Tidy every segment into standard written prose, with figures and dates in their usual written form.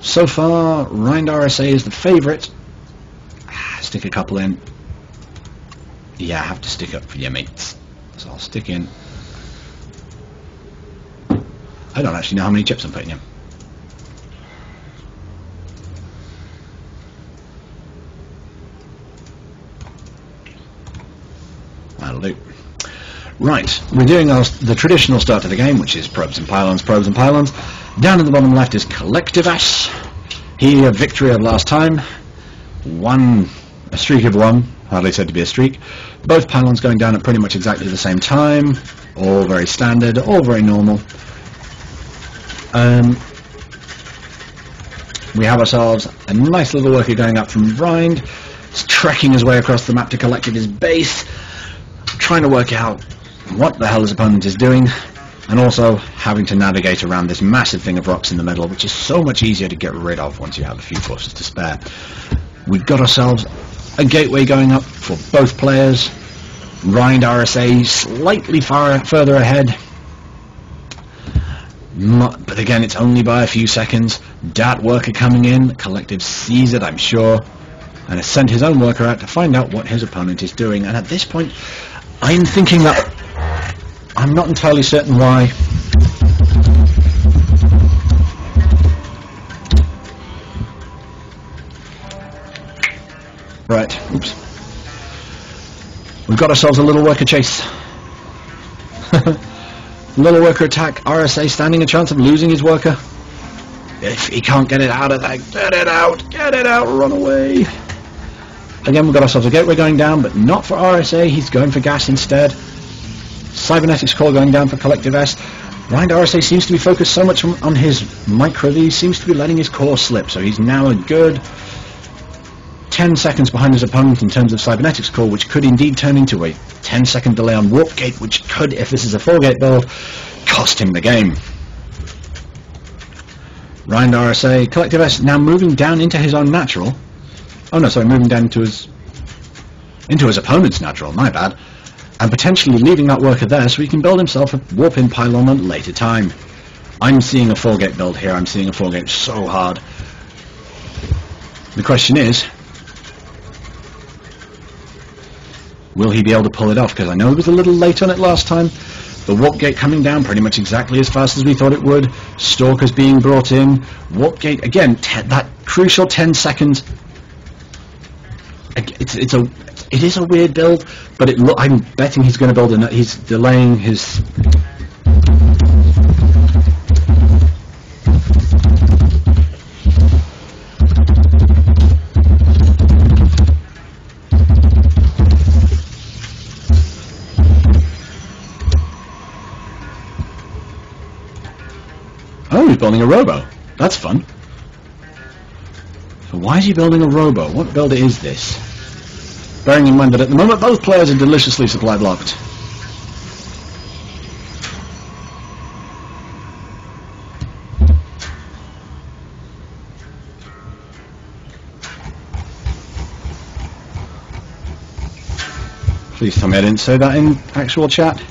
So far, Rind RSA is the favourite. Stick a couple in. Yeah, I have to stick up for your mates. So I'll stick in. I don't actually know how many chips I'm putting in. That'll do. Right, we're doing the traditional start to the game, which is probes and pylons, probes and pylons. Down in the bottom left is Collective S. Here, victory of last time. A streak of one, hardly said to be a streak. Both pylons going down at pretty much exactly the same time. All very standard, all very normal. We have ourselves a nice little worker going up from Rind. He's trekking his way across the map to Collective's base, trying to work out what the hell his opponent is doing, and also having to navigate around this massive thing of rocks in the middle, which is so much easier to get rid of once you have a few forces to spare. We've got ourselves a gateway going up for both players. Rind RSA slightly further ahead, but again it's only by a few seconds. Dat worker coming in, Collective sees it, I'm sure, and has sent his own worker out to find out what his opponent is doing. And at this point I'm thinking that I'm not entirely certain why. Right, oops. We've got ourselves a little worker chase. Little worker attack, RSA standing a chance of losing his worker. If he can't get it out of that, get it out, run away. Again, we've got ourselves a gateway going down, but not for RSA, he's going for gas instead. Cybernetics core going down for Collective S. Rind RSA seems to be focused so much on his micro that he seems to be letting his core slip, so he's now a good 10 seconds behind his opponent in terms of cybernetics core, which could indeed turn into a 10-second delay on warp gate, which could, if this is a 4-gate build, cost him the game. Rind RSA, Collective S now moving down into his own natural. Oh no, sorry, moving down into his opponent's natural, my bad. And potentially leaving that worker there so he can build himself a warp-in pylon at a later time. I'm seeing a 4-gate build here, I'm seeing a 4-gate so hard. The question is, will he be able to pull it off? Because I know he was a little late on it last time. The warp gate coming down pretty much exactly as fast as we thought it would. Stalkers being brought in. Warp gate, again, that crucial 10 seconds. It is a weird build, but I'm betting he's going to build he's delaying his... Oh, he's building a robo. That's fun. So why is he building a robo? What builder is this? Bearing in mind that at the moment both players are deliciously supply blocked. Please tell me I didn't say that in actual chat.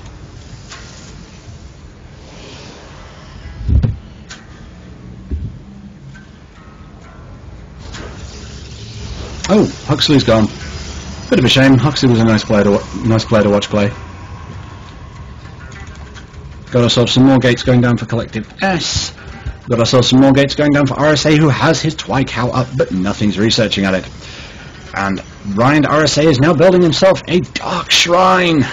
Oh, Huxley's gone. Bit of a shame. Huxley was a nice player to watch play. Got ourselves some more gates going down for Collective S. Got ourselves some more gates going down for RSA, who has his Twy-Cow up, but nothing's researching at it. And Rind RSA is now building himself a Dark Shrine,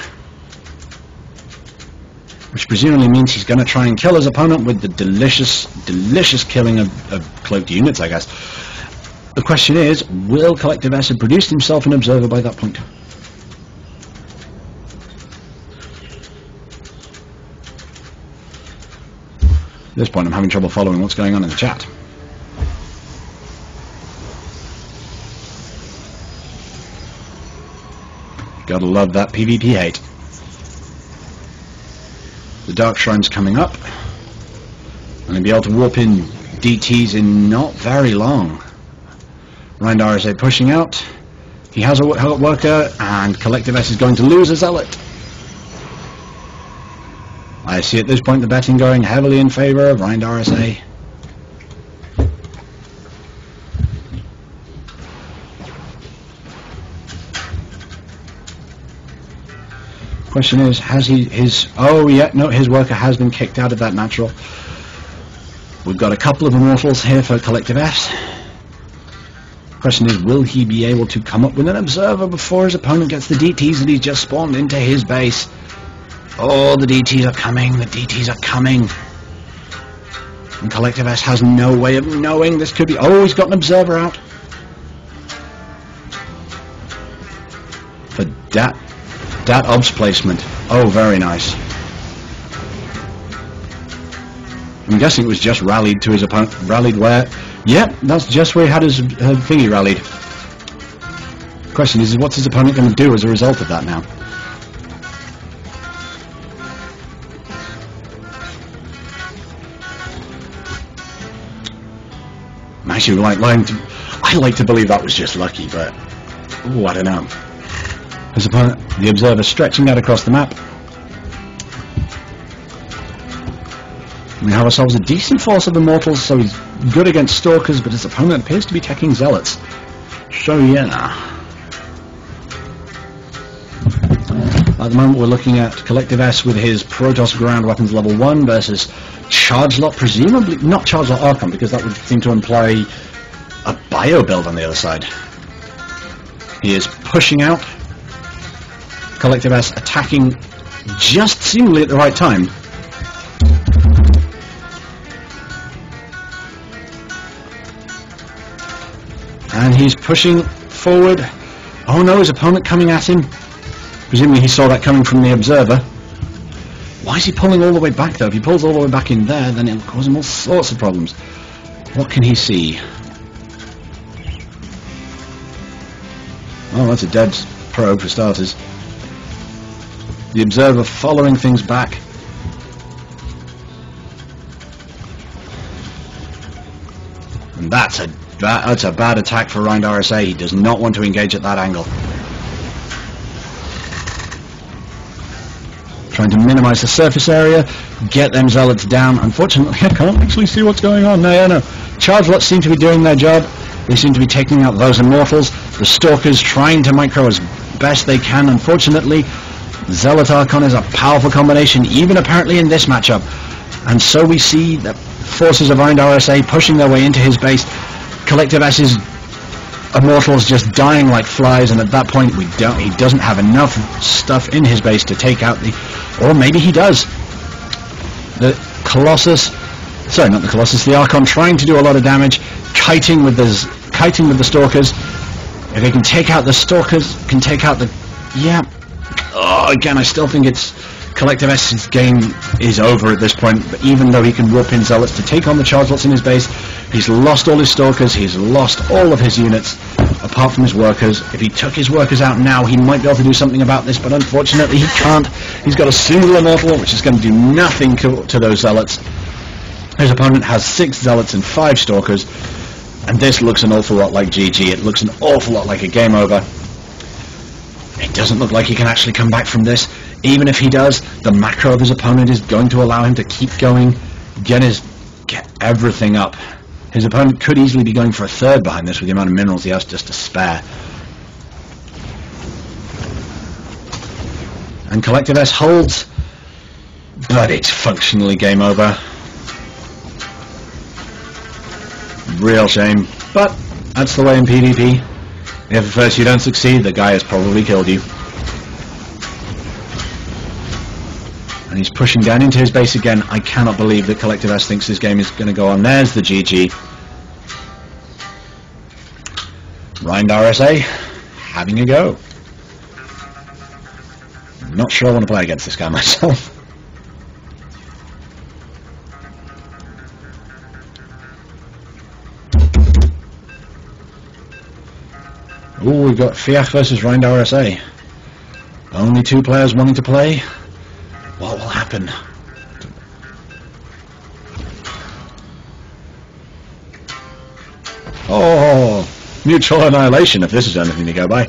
which presumably means he's going to try and kill his opponent with the delicious killing of cloaked units, I guess. The question is, will Collective S have produced himself an observer by that point? At this point I'm having trouble following what's going on in the chat. Gotta love that PvP hate. The Dark Shrine's coming up. And he'll be able to warp in DTs in not very long. Rind RSA pushing out. He has a worker, and Collective S is going to lose a Zealot. I see at this point the betting going heavily in favour of Rind RSA. Question is, has his... Oh, yeah, no, his worker has been kicked out of that natural. We've got a couple of immortals here for Collective S. Question is, will he be able to come up with an observer before his opponent gets the DTs that he's just spawned into his base? Oh, the DTs are coming, the DTs are coming. And Collective S has no way of knowing this could be... Oh, he's got an observer out. For that obs placement. Oh, very nice. I'm guessing it was just rallied to his opponent. Rallied where? Yep, that's just where he had his thingy rallied. Question is, what's his opponent going to do as a result of that now? I'm actually I like to believe that was just lucky, but ooh, I don't know. His opponent, the observer, stretching out across the map. We have ourselves a decent force of immortals, so he's good against stalkers, but his opponent appears to be taking zealots. So yeah. At the moment we're looking at Collective S with his Protoss ground weapons level 1 versus Charge Lot, presumably not Charge Lot Archon, because that would seem to imply a bio build on the other side. He is pushing out. Collective S attacking just seemingly at the right time. And he's pushing forward. Oh no, his opponent coming at him. Presumably he saw that coming from the observer. Why is he pulling all the way back though? If he pulls all the way back in there, then it'll cause him all sorts of problems. What can he see? Oh, that's a dead probe for starters. The observer following things back. And that's a bad attack for Rind RSA. He does not want to engage at that angle. Trying to minimize the surface area, get them zealots down. Unfortunately, I can't actually see what's going on. No. Charge lots seem to be doing their job. They seem to be taking out those immortals. The stalkers trying to micro as best they can. Unfortunately, Zealot Archon is a powerful combination, even apparently in this matchup. And so we see the forces of Rind RSA pushing their way into his base. Collective S's immortals just dying like flies, and at that point he doesn't have enough stuff in his base to take out the... Or maybe he does. The Colossus... Sorry, not the Colossus. The Archon trying to do a lot of damage, kiting with the Stalkers. If they can take out the Stalkers, can take out the... Yeah. Oh, again, I still think it's... Collective S's game is over at this point, but even though he can warp in Zealots to take on the Charge Lots in his base, he's lost all his Stalkers, he's lost all of his units, apart from his workers. If he took his workers out now, he might be able to do something about this, but unfortunately he can't. He's got a single immortal, which is going to do nothing to those Zealots. His opponent has 6 Zealots and 5 Stalkers, and this looks an awful lot like GG. It looks an awful lot like a game over. It doesn't look like he can actually come back from this. Even if he does, the macro of his opponent is going to allow him to keep going, get everything up. His opponent could easily be going for a third behind this with the amount of minerals he has just to spare. And Collective S holds, but it's functionally game over. Real shame, but that's the way in PvP. If at first you don't succeed, the guy has probably killed you. And he's pushing down into his base again. I cannot believe that Collective S thinks this game is going to go on. There's the GG. Rind RSA having a go. Not sure I want to play against this guy myself. Ooh, we've got Fiach versus Rind RSA. Only 2 players wanting to play. What will happen? Oh, mutual annihilation, if this is anything to go by.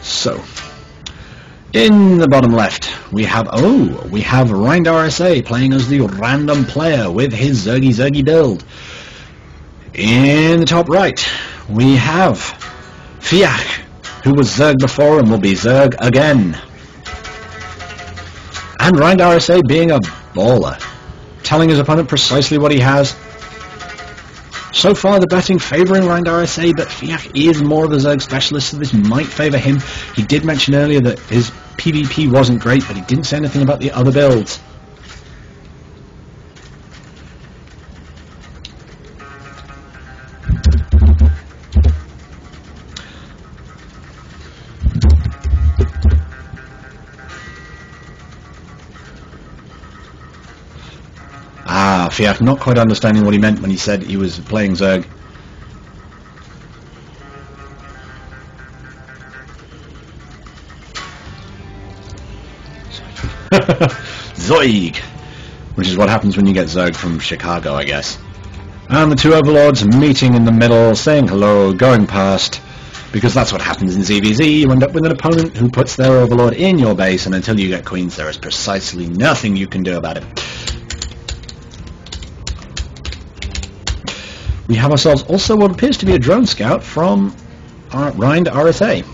So, in the bottom left, we have Rind RSA playing as the random player with his Zergy build. In the top right, we have Fiach, who was Zerg before and will be Zerg again. And Rind RSA being a baller, telling his opponent precisely what he has. So far the betting favouring Rind RSA, but Fiach is more of a Zerg specialist, so this might favour him. He did mention earlier that his PvP wasn't great, but he didn't say anything about the other builds. Fiach not quite understanding what he meant when he said he was playing Zerg. Zoig! Which is what happens when you get Zerg from Chicago, I guess. And the two overlords meeting in the middle, saying hello, going past, because that's what happens in ZVZ. You end up with an opponent who puts their overlord in your base, and until you get queens there is precisely nothing you can do about it. We have ourselves also what appears to be a drone scout from Rind RSA.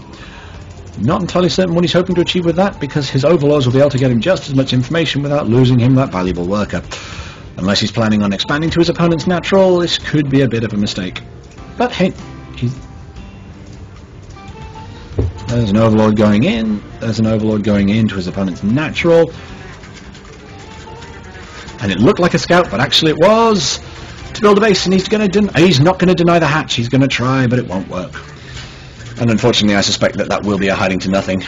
Not entirely certain what he's hoping to achieve with that, because his overlords will be able to get him just as much information without losing him that valuable worker. Unless he's planning on expanding to his opponent's natural, this could be a bit of a mistake. But hey, there's an overlord going in, there's an overlord going into his opponent's natural. And it looked like a scout, but actually it was to build a base, and he's not going to deny the hatch. He's going to try, but it won't work. And unfortunately, I suspect that will be a hiding to nothing.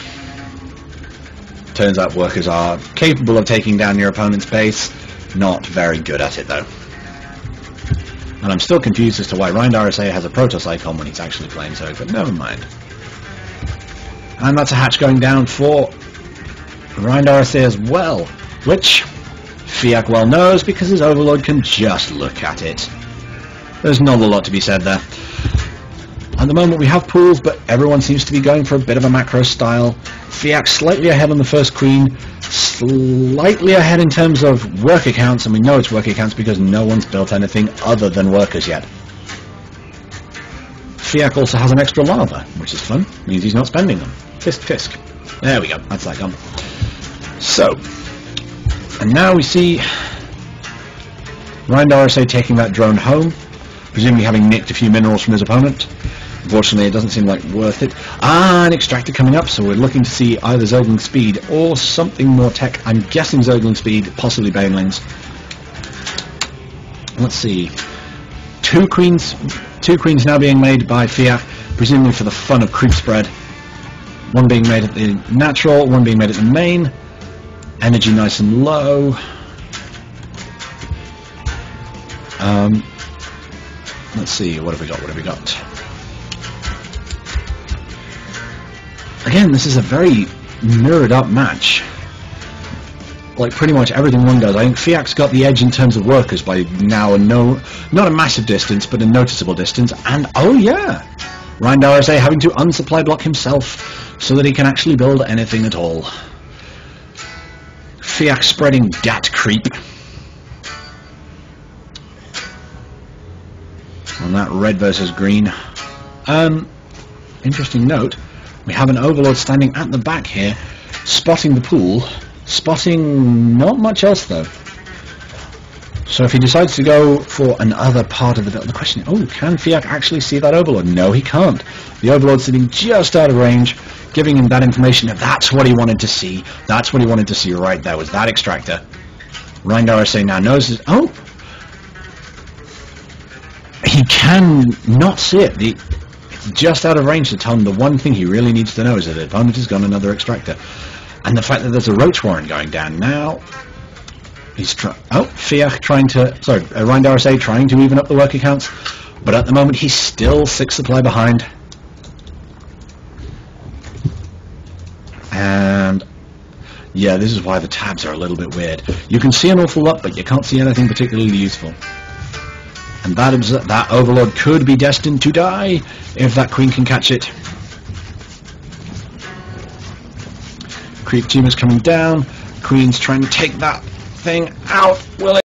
Turns out workers are capable of taking down your opponent's base, not very good at it though. And I'm still confused as to why Rind RSA has a Protoss icon when he's actually playing Zerg, but never mind. And that's a hatch going down for Rind RSA as well, which Fiach well knows because his overlord can just look at it. There's not a lot to be said there. At the moment we have pools, but everyone seems to be going for a bit of a macro style. Fiach slightly ahead on the first queen, slightly ahead in terms of worker counts, and we know it's worker counts because no one's built anything other than workers yet. Fiach also has an extra lava, which is fun, means he's not spending them. Fisk, fisk. There we go, that's that gone. So, and now we see Rind RSA taking that drone home, presumably having nicked a few minerals from his opponent. Unfortunately, it doesn't seem like worth it. An extractor coming up, so we're looking to see either Zergling Speed or something more tech. I'm guessing Zergling Speed, possibly Banelings. Let's see. Two queens now being made by Fiach, presumably for the fun of creep spread. One being made at the natural, one being made at the main. Energy nice and low. Let's see, what have we got? Again, this is a very mirrored up match. Like pretty much everything one does. I think Fiach's got the edge in terms of workers by now, not a massive distance, but a noticeable distance. And oh yeah, Rind RSA having to unsupply block himself so that he can actually build anything at all. Fiach spreading dat creep. On that red versus green. Interesting note, we have an overlord standing at the back here, spotting the pool, spotting not much else though. So if he decides to go for another part of the build, the question is, oh, can Fiach actually see that overlord? No, he can't. The overlord's sitting just out of range, giving him that information. If that's what he wanted to see. That's what he wanted to see right there, was that extractor. Rind RSA now knows his, oh! He can not see it. It's just out of range to tell him the one thing he really needs to know is that the opponent has got another extractor. And the fact that there's a roach warren going down now. He's Fiach trying to, Rind RSA trying to even up the worker counts, but at the moment he's still 6 supply behind. And yeah, this is why the tabs are a little bit weird. You can see an awful lot, but you can't see anything particularly useful. And that overlord could be destined to die if that queen can catch it. Creep team is coming down. Queen's trying to take that thing out. Will